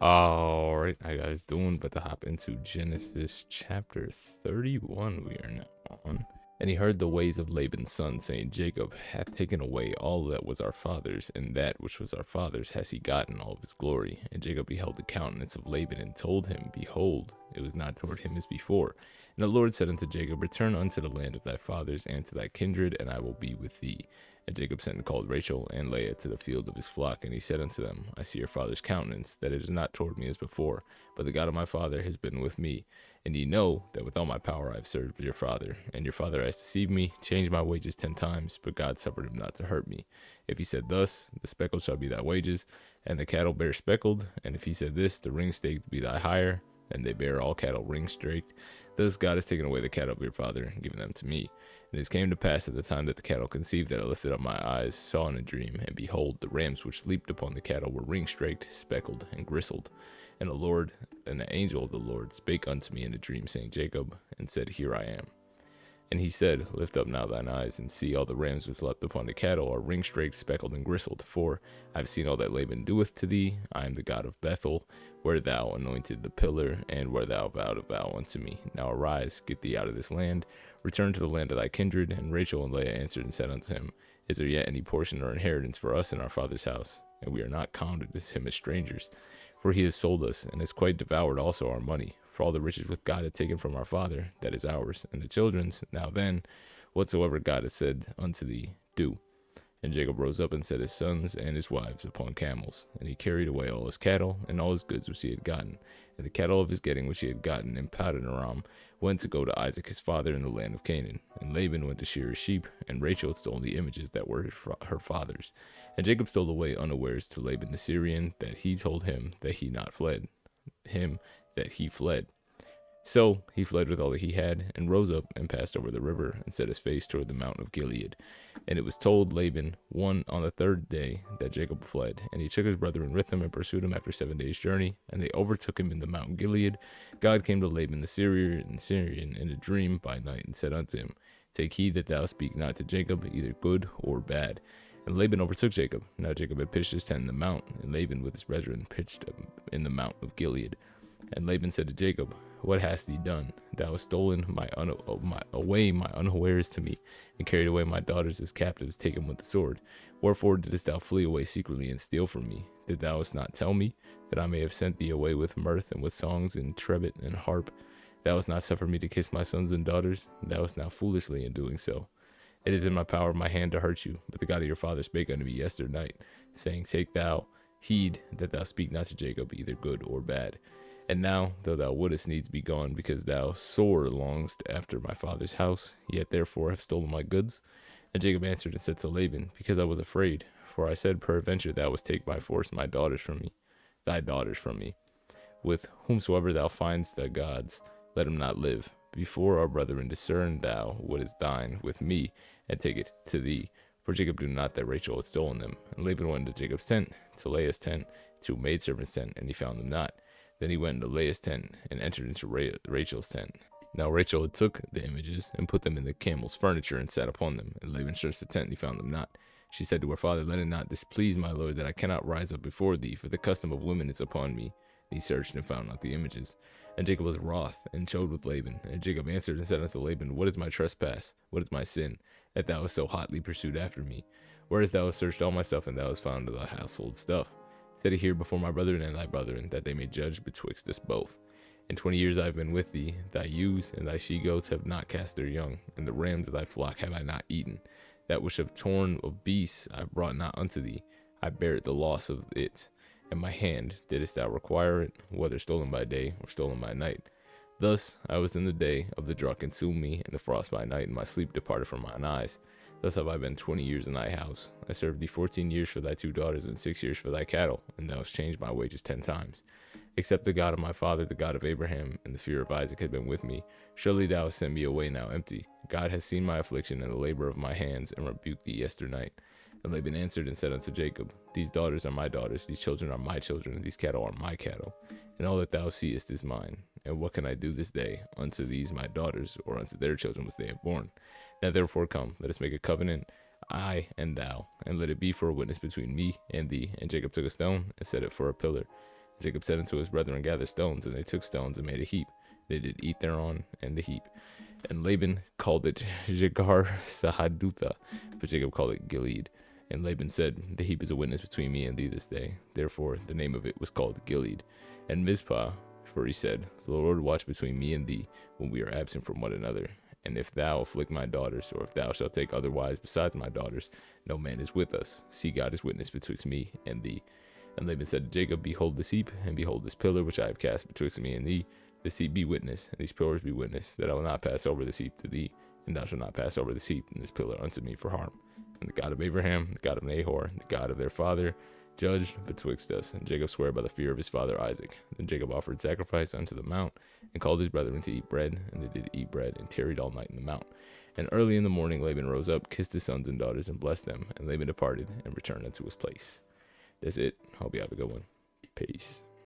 All right, how you guys doing? About to hop into Genesis chapter 31. We are now on. And he heard the ways of Laban's son, saying, Jacob hath taken away all that was our father's, and that which was our father's has he gotten all of his glory. And Jacob beheld the countenance of Laban, and told him, Behold, it was not toward him as before. And the Lord said unto Jacob, Return unto the land of thy fathers and to thy kindred, and I will be with thee. And Jacob sent and called Rachel and Leah to the field of his flock, and he said unto them, I see your father's countenance, that it is not toward me as before, but the God of my father has been with me. And ye know that with all my power I have served your father. And your father has deceived me, changed my wages 10 times, but God suffered him not to hurt me. If he said thus, the speckled shall be thy wages, and the cattle bear speckled. And if he said this, the ring staked be thy hire, and they bear all cattle ring staked. Thus God has taken away the cattle of your father, and given them to me. And it came to pass at the time that the cattle conceived that I lifted up my eyes, saw in a dream, and behold, the rams which leaped upon the cattle were ring-straked, speckled, and gristled. And the Lord, and the angel of the Lord, spake unto me in a dream, saying, Jacob, and said, Here I am. And he said, Lift up now thine eyes, and see all the rams which leapt upon the cattle are ring-straked, speckled, and gristled. For I have seen all that Laban doeth to thee. I am the God of Bethel, where thou anointed the pillar, and where thou vowed a vow unto me. Now arise, get thee out of this land, return to the land of thy kindred. And Rachel and Leah answered and said unto him, Is there yet any portion or inheritance for us in our father's house? And we are not counted as him as strangers. For he has sold us, and has quite devoured also our money. For all the riches which God had taken from our father, that is ours, and the children's. Now then, whatsoever God had said unto thee, do. And Jacob rose up and set his sons and his wives upon camels, and he carried away all his cattle and all his goods which he had gotten. And the cattle of his getting which he had gotten in Padanaram went to go to Isaac his father in the land of Canaan. And Laban went to shear his sheep, and Rachel stole the images that were her father's. And Jacob stole away unawares to Laban the Syrian, that he told him that he not fled, him that he fled. So he fled with all that he had, and rose up and passed over the river, and set his face toward the mountain of Gilead. And it was told Laban on the third day that Jacob fled. And he took his brethren with him, and pursued him after 7 days' journey. And they overtook him in the mountain Gilead. God came to Laban the Syrian in a dream by night, and said unto him, Take heed that thou speak not to Jacob, either good or bad. And Laban overtook Jacob. Now Jacob had pitched his tent in the mount, and Laban with his brethren pitched in the mount of Gilead. And Laban said to Jacob, What hast thee done? Thou hast stolen away my unawares to me, and carried away my daughters as captives, taken with the sword. Wherefore didst thou flee away secretly and steal from me? Did thou not tell me, that I may have sent thee away with mirth, and with songs, and trebet, and harp? Thou hast not suffered me to kiss my sons and daughters. Thou hast now foolishly in doing so. It is in my power of my hand to hurt you. But the God of your father spake unto me yesternight, saying, Take thou heed that thou speak not to Jacob, either good or bad. And now, though thou wouldest needs be gone, because thou sore longest after my father's house, yet therefore have stolen my goods. And Jacob answered and said to Laban, Because I was afraid, for I said, Peradventure thou wouldst take by force my daughters from me, thy daughters from me. With whomsoever thou findest thy gods, let him not live. Before our brethren discern thou what is thine with me, and take it to thee. For Jacob knew not that Rachel had stolen them. And Laban went into Jacob's tent, to Leah's tent, to a maidservant's tent, and he found them not. Then he went into Leah's tent, and entered into Rachel's tent. Now Rachel had took the images, and put them in the camel's furniture, and sat upon them. And Laban searched the tent, and he found them not. She said to her father, Let it not displease my lord, that I cannot rise up before thee, for the custom of women is upon me. And he searched and found not the images. And Jacob was wroth, and chode with Laban. And Jacob answered and said unto Laban, What is my trespass? What is my sin, that thou hast so hotly pursued after me? Whereas thou hast searched all my stuff, and thou hast found thy household stuff. Set it here before my brethren and thy brethren, that they may judge betwixt us both. In 20 years I have been with thee. Thy ewes and thy she-goats have not cast their young, and the rams of thy flock have I not eaten. That which have torn of beasts I brought not unto thee. I bear the loss of it. In my hand didst thou require it, whether stolen by day or stolen by night. Thus I was in the day of the drought consumed me, and the frost by night, and my sleep departed from mine eyes. Thus have I been 20 years in thy house. I served thee 14 years for thy 2 daughters, and 6 years for thy cattle, and thou hast changed my wages 10 times. Except the God of my father, the God of Abraham, and the fear of Isaac had been with me, surely thou hast sent me away now empty. God has seen my affliction and the labor of my hands, and rebuked thee yesternight. And Laban answered and said unto Jacob, These daughters are my daughters, these children are my children, and these cattle are my cattle, and all that thou seest is mine. And what can I do this day unto these my daughters, or unto their children which they have borne? Now therefore come, let us make a covenant, I and thou, and let it be for a witness between me and thee. And Jacob took a stone and set it for a pillar, Jacob said unto his brethren, gather stones, and they took stones and made a heap. They did eat thereon and the heap. And Laban called it Jegar Sahadutha, but Jacob called it Gilead. And Laban said, the heap is a witness between me and thee this day. Therefore the name of it was called Gilead. And Mizpah, for he said, the Lord watch between me and thee when we are absent from one another. And if thou afflict my daughters, or if thou shalt take other wives besides my daughters, no man is with us. See, God is witness betwixt me and thee. And Laban said to Jacob, behold this heap, and behold this pillar which I have cast betwixt me and thee. This heap be witness, and these pillars be witness, that I will not pass over this heap to thee, and thou shalt not pass over this heap and this pillar unto me for harm. And the God of Abraham, the God of Nahor, the God of their father, judged betwixt us. And Jacob sware by the fear of his father Isaac. Then Jacob offered sacrifice unto the mount, and called his brethren to eat bread, and they did eat bread, and tarried all night in the mount. And early in the morning Laban rose up, kissed his sons and daughters, and blessed them. And Laban departed, and returned unto his place. That's it. Hope you have a good one. Peace.